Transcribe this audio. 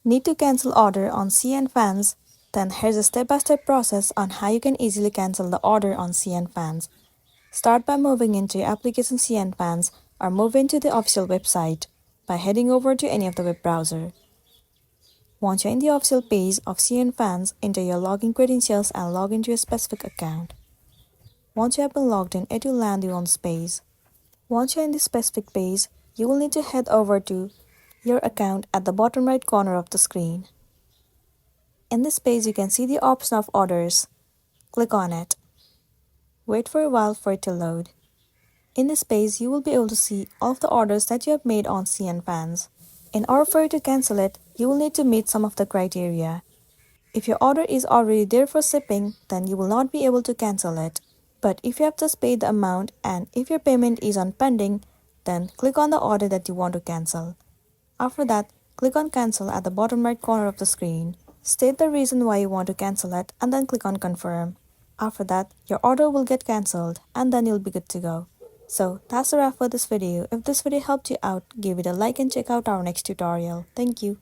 Need to cancel order on CNFans? Then here's a step-by-step process on how you can easily cancel the order on CNFans. Start by moving into your application CNFans or move into the official website by heading over to any of the web browser. Once you're in the official page of CNFans, enter your login credentials and log into your specific account. Once you have been logged in, it will land you on this page. Once you're in this specific page, you will need to head over to your account at the bottom right corner of the screen. In this page, you can see the option of orders. Click on it. Wait for a while for it to load. In this page, you will be able to see all of the orders that you have made on CNFans. In order for you to cancel it, you will need to meet some of the criteria. If your order is already there for shipping, then you will not be able to cancel it. But if you have just paid the amount and if your payment is on pending, then click on the order that you want to cancel. After that, click on cancel at the bottom right corner of the screen. State the reason why you want to cancel it and then click on confirm. After that, your order will get cancelled and then you'll be good to go. So that's a wrap for this video. If this video helped you out, give it a like and check out our next tutorial. Thank you.